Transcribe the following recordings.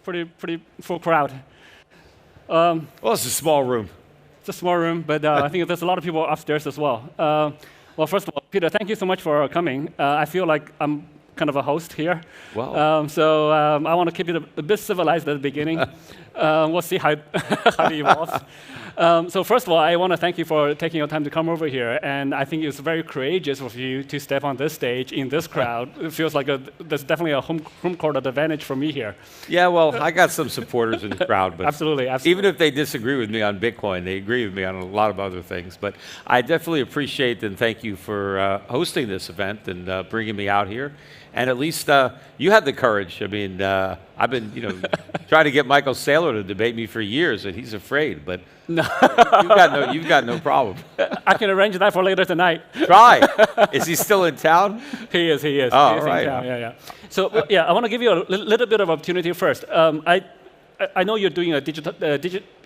pretty full crowd. Well, it's a small room. It's a small room, but I think there's a lot of people upstairs as well. Well, first of all, Peter, thank you so much for coming. I feel like I'm kind of a host here. Wow. So I want to keep it a bit civilized at the beginning. We'll see how, how it evolves. So first of all, I want to thank you for taking your time to come over here. And I think it's very courageous of you to step on this stage in this crowd. It feels like there's definitely a home court advantage for me here. Yeah, well, I got some supporters in the crowd. But absolutely. Even if they disagree with me on Bitcoin, they agree with me on a lot of other things. But I definitely appreciate and thank you for hosting this event and bringing me out here. And at least you had the courage. I mean, I've been, trying to get Michael Saylor to debate me for years, and he's afraid. But no. you've got no problem. I can arrange that for later tonight. Try. Is he still in town? He is. Oh, he is all in right. town. Yeah. So I want to give you a little bit of opportunity first. I know you're doing a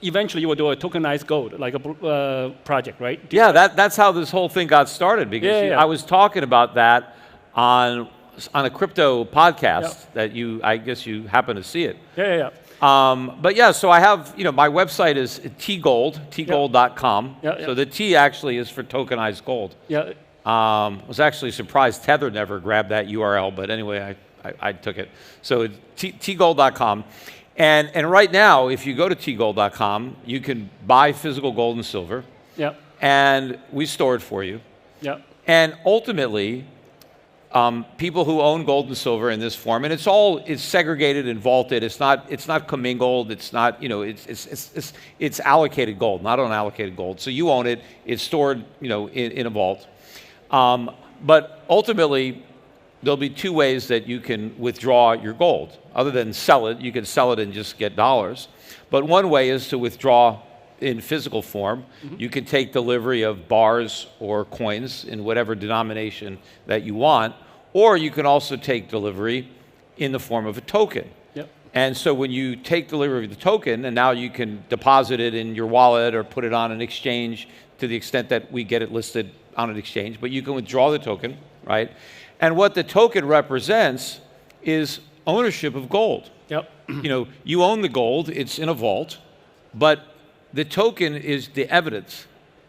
eventually you will do a tokenized gold, like a project, right? Yeah, that's how this whole thing got started. Because I was talking about that on a crypto podcast that I guess you happen to see it. Yeah. But yeah, so I have, my website is tgold.com. So the T actually is for tokenized gold. Yeah. I was actually surprised Tether never grabbed that URL, but anyway, I took it. So it's tgold.com. And right now, if you go to tgold.com, you can buy physical gold and silver. Yeah. And we store it for you. Yeah. And ultimately, people who own gold and silver in this form, and it's segregated and vaulted. It's not commingled. It's not, it's allocated gold, not unallocated gold. So you own it. It's stored, in a vault. But ultimately, there'll be two ways that you can withdraw your gold. Other than sell it, you can sell it and just get dollars. But one way is to withdraw in physical form. Mm-hmm. You can take delivery of bars or coins in whatever denomination that you want, or you can also take delivery in the form of a token. Yep. And so when you take delivery of the token, and now you can deposit it in your wallet or put it on an exchange to the extent that we get it listed on an exchange, but you can withdraw the token, right? And what the token represents is ownership of gold. Yep. You own the gold, it's in a vault, but the token is the evidence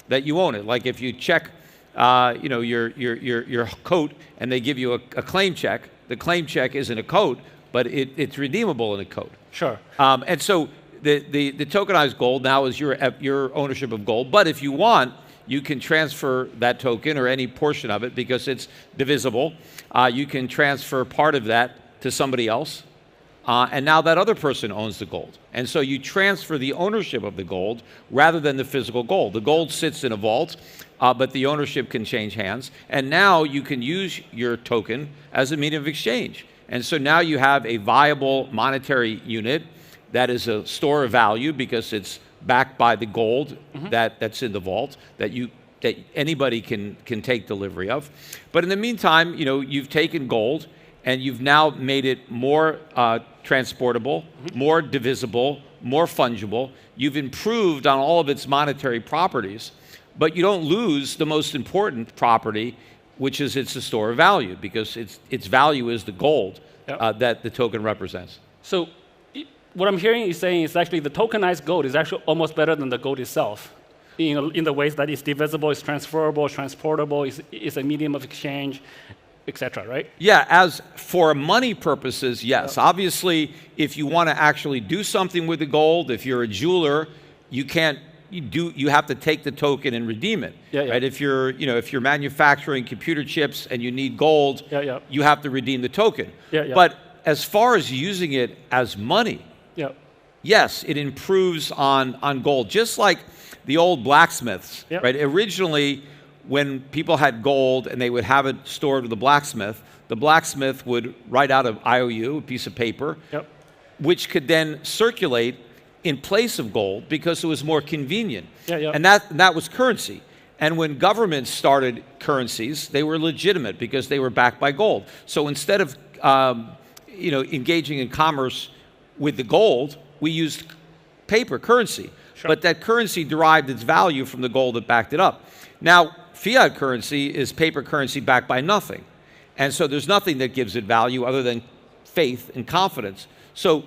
that you own it. Like if you check, your coat and they give you a claim check, the claim check isn't a coat, but it's redeemable in a coat. Sure. And so the tokenized gold now is your ownership of gold. But if you want, you can transfer that token or any portion of it because it's divisible. You can transfer part of that to somebody else. And now that other person owns the gold. And so you transfer the ownership of the gold rather than the physical gold. The gold sits in a vault, but the ownership can change hands. And now you can use your token as a medium of exchange. And so now you have a viable monetary unit that is a store of value because it's backed by the gold that's in the vault that anybody can take delivery of. But in the meantime, you've taken gold and you've now made it more transportable, more divisible, more fungible. You've improved on all of its monetary properties, but you don't lose the most important property, which is it's a store of value, because its value is the gold that the token represents. So what I'm hearing you saying is actually the tokenized gold is actually almost better than the gold itself, in the ways that it's divisible, it's transferable, it's transportable, it's a medium of exchange, etc., right? Yeah, as for money purposes, yes. Yep. Obviously, if you want to actually do something with the gold, if you're a jeweler, you have to take the token and redeem it. Right? If you're manufacturing computer chips and you need gold, you have to redeem the token. But as far as using it as money, yes, it improves on gold. Just like the old blacksmiths, right? Originally, when people had gold and they would have it stored with the blacksmith would write out an IOU, a piece of paper, which could then circulate in place of gold because it was more convenient. And that was currency. And when governments started currencies, they were legitimate because they were backed by gold. So instead of engaging in commerce with the gold, we used paper currency. But that currency derived its value from the gold that backed it up. Now, fiat currency is paper currency backed by nothing. And so there's nothing that gives it value other than faith and confidence. So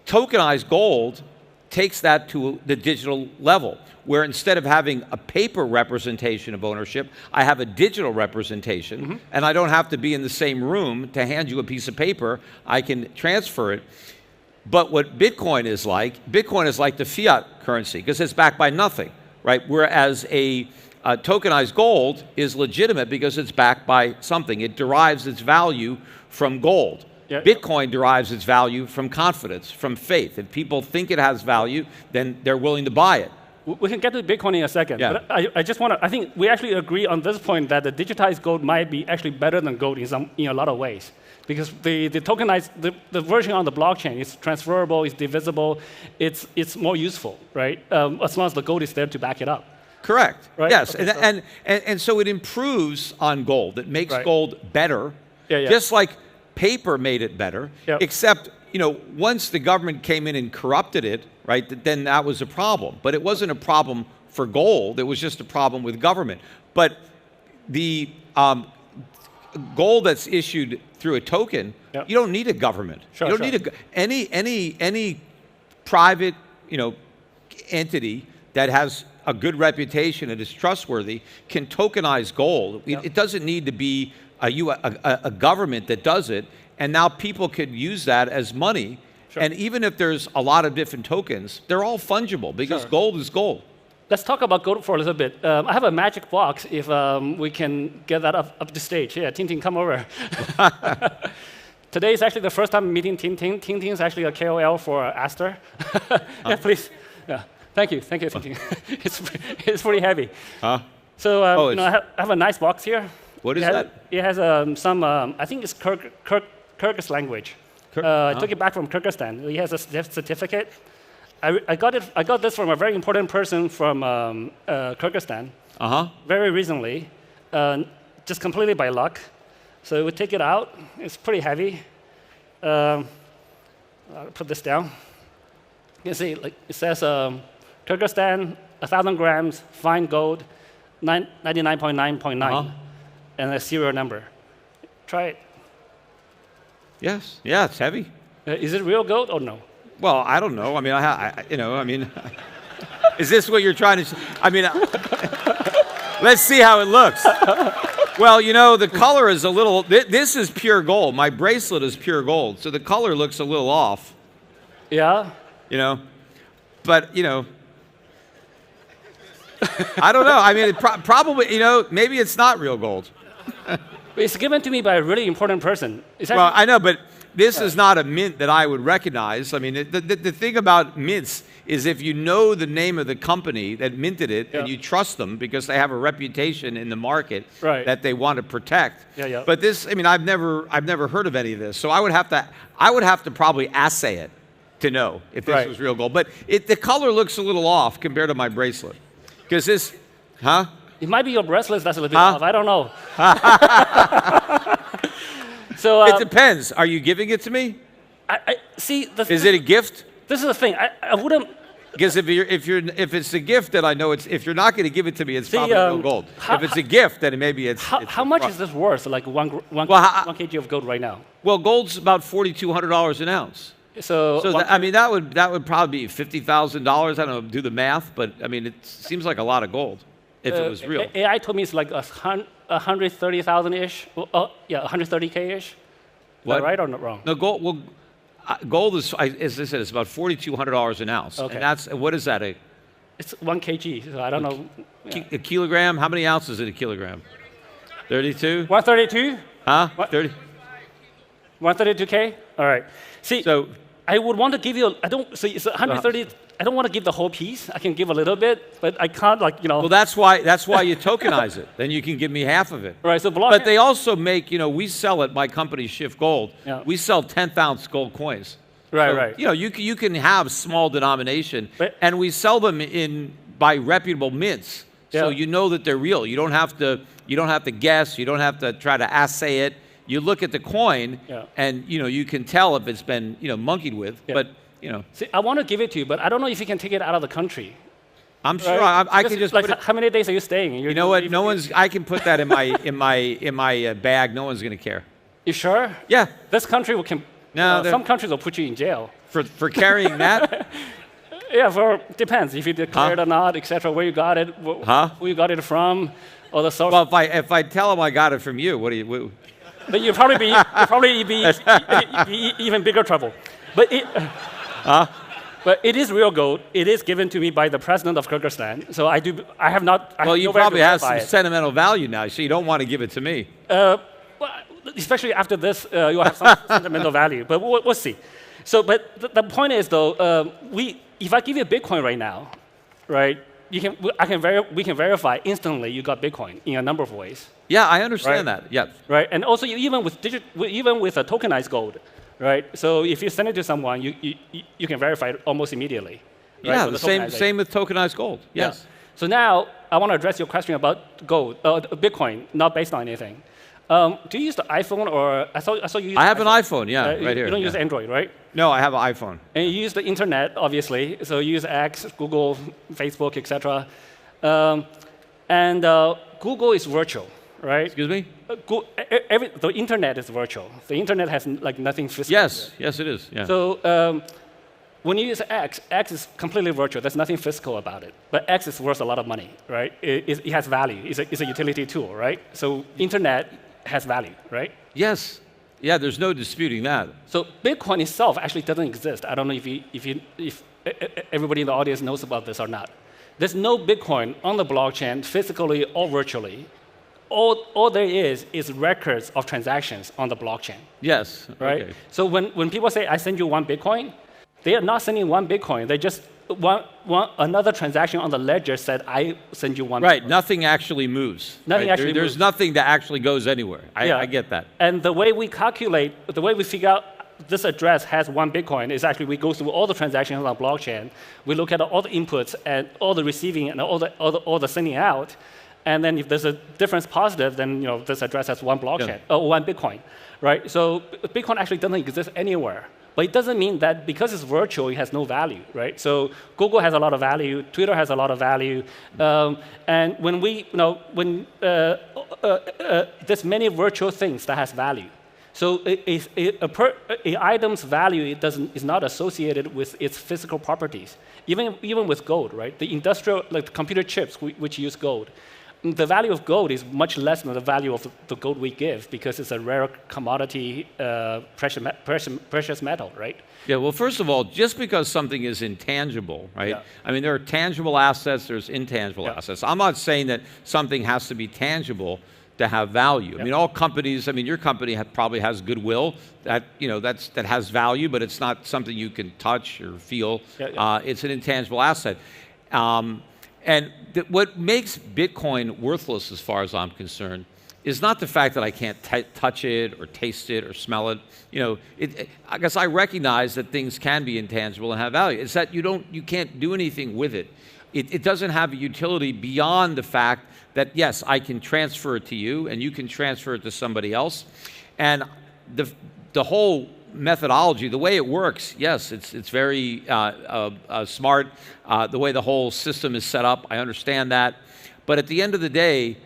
tokenized gold takes that to the digital level, where instead of having a paper representation of ownership, I have a digital representation, and I don't have to be in the same room to hand you a piece of paper. I can transfer it. But what Bitcoin is like the fiat currency, because it's backed by nothing, right? Whereas a tokenized gold is legitimate because it's backed by something. It derives its value from gold. Yeah. Bitcoin derives its value from confidence, from faith. If people think it has value, then they're willing to buy it. We can get to Bitcoin in a second. Yeah. But I think we actually agree on this point that the digitized gold might be actually better than gold in a lot of ways. Because the tokenized, the version on the blockchain is transferable, it's divisible, it's more useful, right? As long as the gold is there to back it up. Correct. Right? Yes, Okay, and so it improves on gold. It makes Right. gold better, just like paper made it better. Yep. Except, once the government came in and corrupted it, right? Then that was a problem. But it wasn't a problem for gold. It was just a problem with government. But the gold that's issued through a token, Yep. you don't need a government. Sure, you don't need any private, entity that has a good reputation and is trustworthy can tokenize gold. Yep. It doesn't need to be a government that does it, and now people could use that as money. Sure. And even if there's a lot of different tokens, they're all fungible because Sure. gold is gold. Let's talk about gold for a little bit. I have a magic box if we can get that up the stage. Yeah, Tintin, come over. Today is actually the first time meeting Tintin. Tintin is actually a KOL for Aster. Yeah, please. Yeah. Thank you, Tintin. it's pretty heavy. Huh? So I have a nice box here. What is that? It has some, I think it's Kyrgyz language. I took it back from Kyrgyzstan. He has a certificate. I got this from a very important person from Kyrgyzstan. Very recently, just completely by luck. So we take it out. It's pretty heavy. I'll put this down. You can see, like it says, Kyrgyzstan, 1,000 grams, fine gold, 99.9.9, and a serial number. Try it. Yes. Yeah, it's heavy. Is it real gold or no? Well, I don't know. I mean, is this what you're trying to say? I mean, let's see how it looks. Well, the color is a little, this is pure gold. My bracelet is pure gold, so the color looks a little off. Yeah? But, I don't know. I mean, probably, maybe it's not real gold. It's given to me by a really important person. Well, I know, but this is not a mint that I would recognize. I mean, the thing about mints is if you know the name of the company that minted it and you trust them because they have a reputation in the market that they want to protect. But this, I mean, I've never heard of any of this. So I would have to probably assay it to know if this was real gold. But the color looks a little off compared to my bracelet. Because this, It might be your bracelet that's a little bit off. I don't know. So it depends. Are you giving it to me? I see. Is it a gift? This is the thing. I wouldn't. Because if it's a gift, then I know it's. If you're not going to give it to me, it's probably real gold. If it's a gift, then maybe it's. How much is this worth? Like one kg of gold right now? Well, gold's about $4,200 an ounce. So I mean, that would probably be $50,000. I don't know. Do the math, but I mean, it seems like a lot of gold if it was real. AI told me it's like 130,000 ish. Yeah, 130K ish. What? Right or not wrong? No, gold. Well, gold is, as I said, it's about $4,200 an ounce. Okay. And that's, what is that? It's 1 kg, so I don't know. A kilogram? How many ounces in a kilogram? 32? 132? Huh? 30? 132K? All right. See, so I would want to give you, so it's 130, I don't want to give the whole piece. I can give a little bit, but I can't Well, that's why you tokenize it. Then you can give me half of it. Right, so but they also make, we sell it, my company Shift Gold. Yeah. We sell 10th ounce gold coins. Right, so, right. You can have small denomination, and we sell them by reputable mints. So you know that they're real. You don't have to guess. You don't have to try to assay it. You look at the coin, and you can tell if it's been monkeyed with. But see, I want to give it to you, but I don't know if you can take it out of the country. I'm sure I can just like. put it, how many days are you staying? You know what? I can put that in my bag. No one's going to care. You sure? Yeah. This country can. No, some countries will put you in jail. For carrying that? Yeah, depends if you declared or not, etc. Where you got it, who you got it from, or the source. Well, if I tell them I got it from you, what do you? But you'd probably be even bigger trouble. But it is real gold. It is given to me by the president of Kyrgyzstan. So I have not. Well, you probably have some sentimental value now, so you don't want to give it to me. Well, especially after this, you'll have some sentimental value. But we'll see. So, but the point is though, if I give you Bitcoin right now, right? We can verify instantly you got Bitcoin in a number of ways. Yeah, I understand that. Yeah. Right, and also even with a tokenized gold, right? So if you send it to someone, you can verify it almost immediately. Right? Yeah, the same with tokenized gold. Yes. Yeah. So now I want to address your question about gold, Bitcoin, not based on anything. Do you use the iPhone or I saw you use I have an iPhone, yeah, right here. You don't use Android, right? No, I have an iPhone. And you use the internet, obviously. So you use X, Google, Facebook, etc. Google is virtual, right? Excuse me? The internet is virtual. The internet has like nothing physical. Yes, yes, it is. Yeah. So when you use X is completely virtual. There's nothing physical about it. But X is worth a lot of money, right? It has value. It's a utility tool, right? So internet has value, right? Yes. Yeah, there's no disputing that. So Bitcoin itself actually doesn't exist. I don't know if everybody in the audience knows about this or not. There's no Bitcoin on the blockchain, physically or virtually. All there is records of transactions on the blockchain. Yes. Right? Okay. So when people say, I send you one Bitcoin, they are not sending one Bitcoin. They just want another transaction on the ledger said, I send you one Right, Bitcoin. nothing actually moves. Nothing right? actually moves. There's nothing that actually goes anywhere. I get that. And the way we calculate, the way we figure out this address has one Bitcoin is actually we go through all the transactions on blockchain. We look at all the inputs and all the receiving and all the sending out. And then if there's a difference positive, then this address has one blockchain, one Bitcoin, right? So Bitcoin actually doesn't exist anywhere. But it doesn't mean that because it's virtual, it has no value, right? So Google has a lot of value, Twitter has a lot of value, and when there's many virtual things that has value. So an item's value is not associated with its physical properties. Even with gold, right? The industrial, like the computer chips, which use gold. The value of gold is much less than the value of the gold we give because it's a rare commodity, precious metal, right? Yeah, well, first of all, just because something is intangible, right? Yeah. I mean, there are tangible assets, there's intangible assets. I'm not saying that something has to be tangible to have value. I mean, all companies, I mean, your company probably has goodwill that, that has value, but it's not something you can touch or feel. It's an intangible asset. And what makes Bitcoin worthless, as far as I'm concerned, is not the fact that I can't touch it or taste it or smell it. I guess I recognize that things can be intangible and have value. It's that you can't do anything with it. It doesn't have a utility beyond the fact that, yes, I can transfer it to you and you can transfer it to somebody else. And the whole methodology, the way it works, yes, it's very smart. The way the whole system is set up, I understand that. But at the end of the day,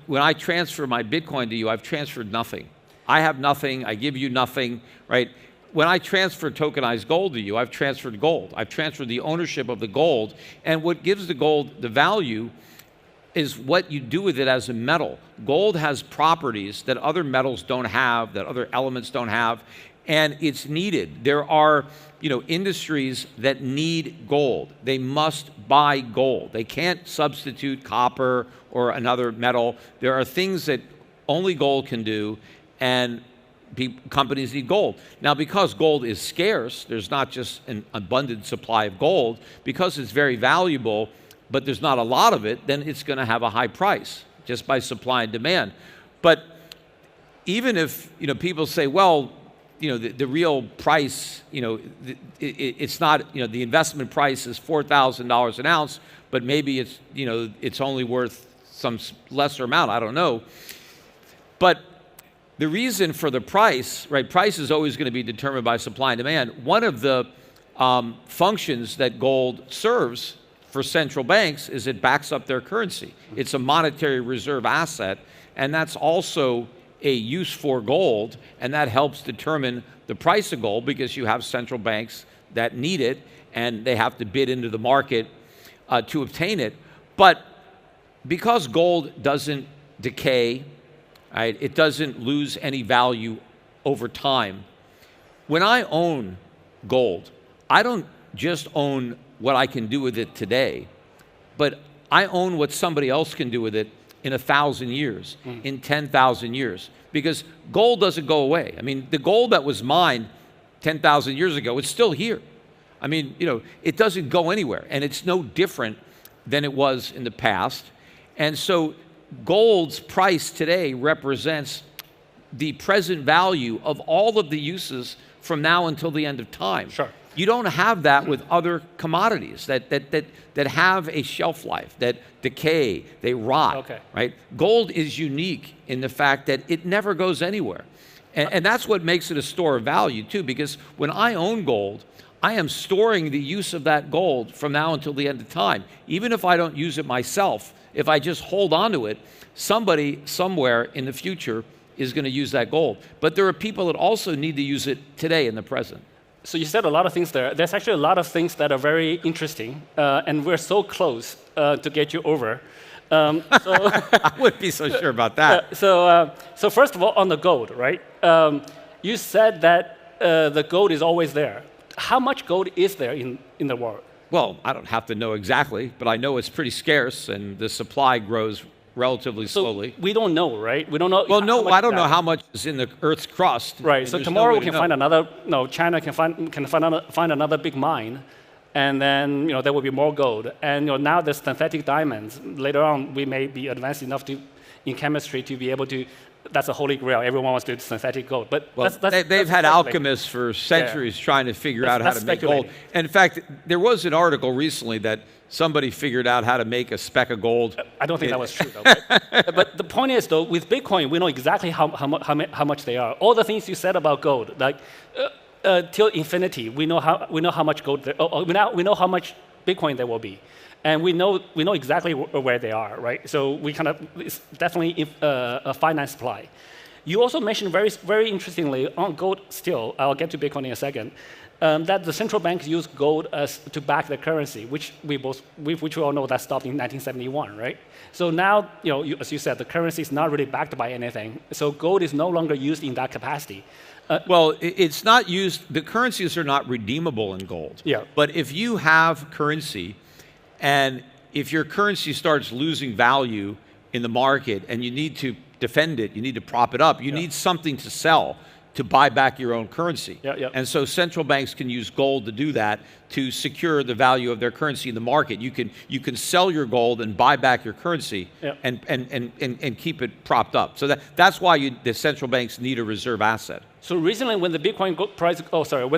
when I transfer my Bitcoin to you, I've transferred nothing. I have nothing, I give you nothing, right? When I transfer tokenized gold to you, I've transferred gold. I've transferred the ownership of the gold. And what gives the gold the value is what you do with it as a metal. Gold has properties that other metals don't have, that other elements don't have. And it's needed. There are, industries that need gold. They must buy gold. They can't substitute copper or another metal. There are things that only gold can do, and companies need gold. Now, because gold is scarce, there's not just an abundant supply of gold. Because it's very valuable, but there's not a lot of it, then it's going to have a high price just by supply and demand. But even if people say, well, the real price, it's not, the investment price is $4,000 an ounce, but maybe it's, it's only worth some lesser amount, I don't know. But the reason for the price, right, price is always going to be determined by supply and demand. One of the functions that gold serves for central banks is it backs up their currency. It's a monetary reserve asset, and that's also a use for gold, and that helps determine the price of gold because you have central banks that need it, and they have to bid into the market to obtain it. But because gold doesn't decay, right, it doesn't lose any value over time. When I own gold, I don't just own what I can do with it today, but I own what somebody else can do with it in 1,000 years, in 10,000 years, because gold doesn't go away. I mean, the gold that was mined 10,000 years ago, it's still here. I mean, you know, it doesn't go anywhere, and it's no different than it was in the past. And so gold's price today represents the present value of all of the uses from now until the end of time. Sure. You don't have that with other commodities that have a shelf life, that decay, they rot, okay, right? Gold is unique in the fact that it never goes anywhere. And that's what makes it a store of value too, because when I own gold, I am storing the use of that gold from now until the end of time. Even if I don't use it myself, if I just hold on to it, somebody somewhere in the future is going to use that gold. But there are people that also need to use it today in the present. So you said a lot of things there. There's actually a lot of things that are very interesting, and we're so close to get you over. I wouldn't be so sure about that. So first of all, on the gold, right? You said that the gold is always there. How much gold is there in the world? Well, I don't have to know exactly, but I know it's pretty scarce, and the supply grows relatively slowly. We don't know, right? We don't know. Well, no, I don't know how much is in the Earth's crust. Right. So tomorrow we can find another. No, China can find another big mine, and then there will be more gold. And now there's synthetic diamonds. Later on, we may be advanced enough in chemistry to be able to. That's a holy grail. Everyone wants to do synthetic gold. But they've had alchemists for centuries trying to figure out how to make gold. And in fact, there was an article recently that somebody figured out how to make a speck of gold. I don't think that was true, though. But the point is, though, with Bitcoin, we know exactly how much they are. All the things you said about gold, like till infinity, we know how much gold there. We know how much Bitcoin there will be. And we know exactly where they are, right? So it's definitely a finite supply. You also mentioned very interestingly on gold still, I'll get to Bitcoin in a second, that the central banks use gold to back their currency, which we all know that stopped in 1971, right? So now, as you said, the currency is not really backed by anything. So gold is no longer used in that capacity. Well, it's not used, the currencies are not redeemable in gold. Yeah. But if you have currency, and if your currency starts losing value in the market and you need to defend it, you need to prop it up, you need something to sell to buy back your own currency. And so central banks can use gold to do that, to secure the value of their currency in the market. You can sell your gold and buy back your currency and keep it propped up. So that's why the central banks need a reserve asset. So recently when the when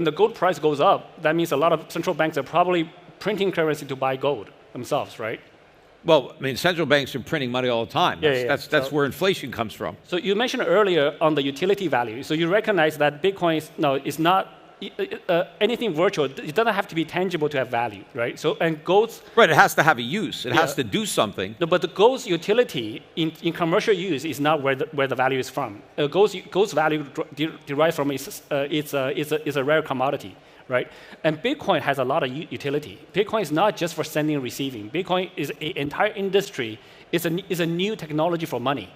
the gold price goes up, that means a lot of central banks are probably printing currency to buy gold themselves, right? Well, I mean, central banks are printing money all the time. That's where inflation comes from. So you mentioned earlier on the utility value. So you recognize that Bitcoin is not anything virtual. It doesn't have to be tangible to have value, right? So and gold's right. It has to have a use. It has to do something. No, but the gold's utility in commercial use is not where the value is from. Gold's value derived from is a rare commodity. Right? And Bitcoin has a lot of utility. Bitcoin is not just for sending and receiving. Bitcoin is an entire industry. It's a new technology for money.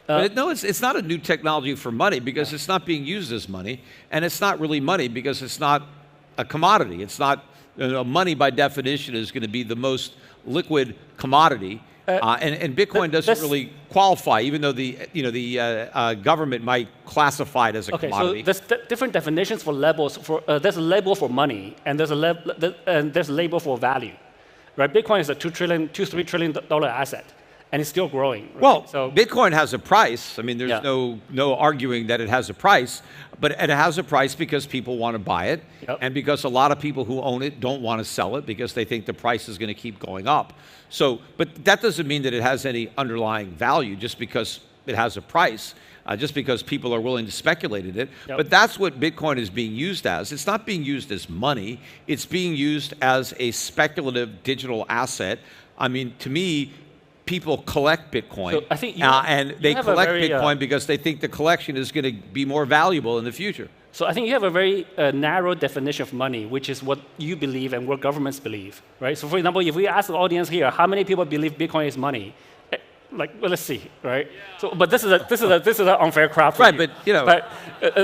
No, it's not a new technology for money because it's not being used as money, and it's not really money because it's not a commodity. It's not money by definition is going to be the most liquid commodity. And Bitcoin doesn't really qualify, even though the government might classify it as a commodity. So there's different definitions for labels. There's a label for money, and there's a label for value, right? Bitcoin is a $3 trillion asset, and it's still growing. Right? Well, so Bitcoin has a price. I mean, there's no arguing that it has a price, but it has a price because people want to buy it, and because a lot of people who own it don't want to sell it because they think the price is going to keep going up. So, but that doesn't mean that it has any underlying value just because it has a price, just because people are willing to speculate in it. But that's what Bitcoin is being used as. It's not being used as money. It's being used as a speculative digital asset. I mean, to me, people collect Bitcoin, so I think and they collect Bitcoin because they think the collection is going to be more valuable in the future. So I think you have a very narrow definition of money, which is what you believe and what governments believe, right? So for example, if we ask the audience here, how many people believe Bitcoin is money? Well, let's see, right? Yeah. So, but this is an unfair crowd. Right, but you know,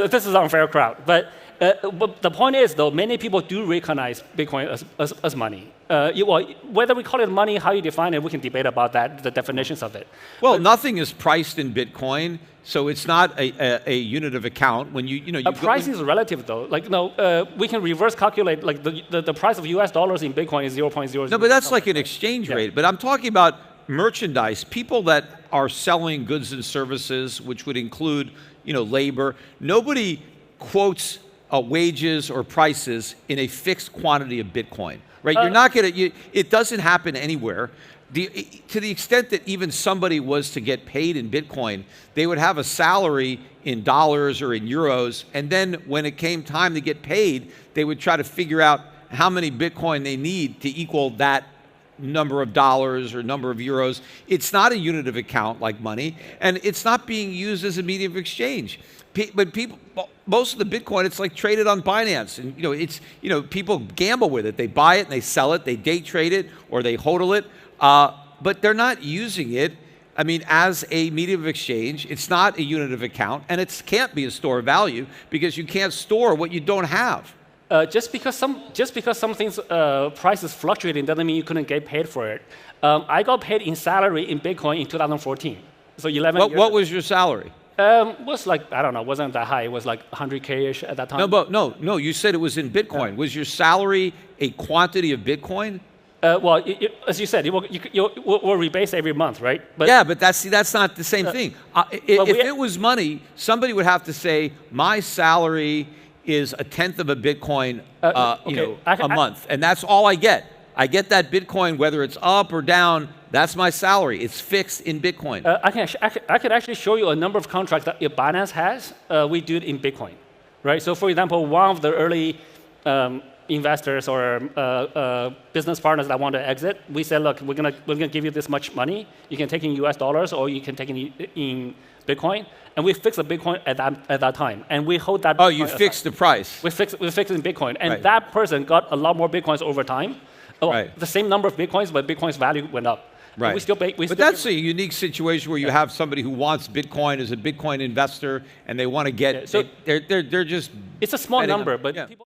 this is an unfair crowd. But the point is, though, many people do recognize Bitcoin as money. Whether we call it money, how you define it, we can debate about that, the definitions of it. Well, nothing is priced in Bitcoin, so it's not a unit of account. When pricing is relative, though. Like, we can reverse calculate. Like the price of US dollars in Bitcoin is 0.00. No, but that's like an exchange rate. But I'm talking about merchandise, people that are selling goods and services, which would include, labor. Nobody quotes wages or prices in a fixed quantity of Bitcoin, right? You're not going to. It doesn't happen anywhere. To the extent that even somebody was to get paid in Bitcoin, they would have a salary in dollars or in euros, and then when it came time to get paid, they would try to figure out how many Bitcoin they need to equal that number of dollars or number of euros. It's not a unit of account like money, and it's not being used as a medium of exchange. But most of the Bitcoin, it's like traded on Binance, and people gamble with it. They buy it and they sell it. They day trade it or they hodl it, but they're not using it. I mean, as a medium of exchange, it's not a unit of account, and it can't be a store of value because you can't store what you don't have. Just because some things prices fluctuating doesn't mean you couldn't get paid for it. I got paid in salary in Bitcoin in 2014. So 11 years. What was your salary? Was like, I don't know, wasn't that high. It was like 100K-ish at that time. No, you said it was in Bitcoin. Was your salary a quantity of Bitcoin? Well, as you said, we'll rebase every month, right? But yeah, but that's not the same thing. If it was money, somebody would have to say, my salary is 1/10 of a Bitcoin, a month, and that's all I get. I get that Bitcoin, whether it's up or down. That's my salary. It's fixed in Bitcoin. I can actually show you a number of contracts that Binance has. We do it in Bitcoin, right? So, for example, one of the early investors or business partners that want to exit, we said, look, we're gonna give you this much money. You can take in US dollars or you can take in Bitcoin. And we fixed the Bitcoin at that time, and we hold that. Oh, you fixed the price. We fixed it in Bitcoin, and that person got a lot more Bitcoins over time. The same number of Bitcoins, but Bitcoin's value went up. Right. But that's a unique situation where you have somebody who wants Bitcoin as a Bitcoin investor, and they want to get. It's a small number, but people.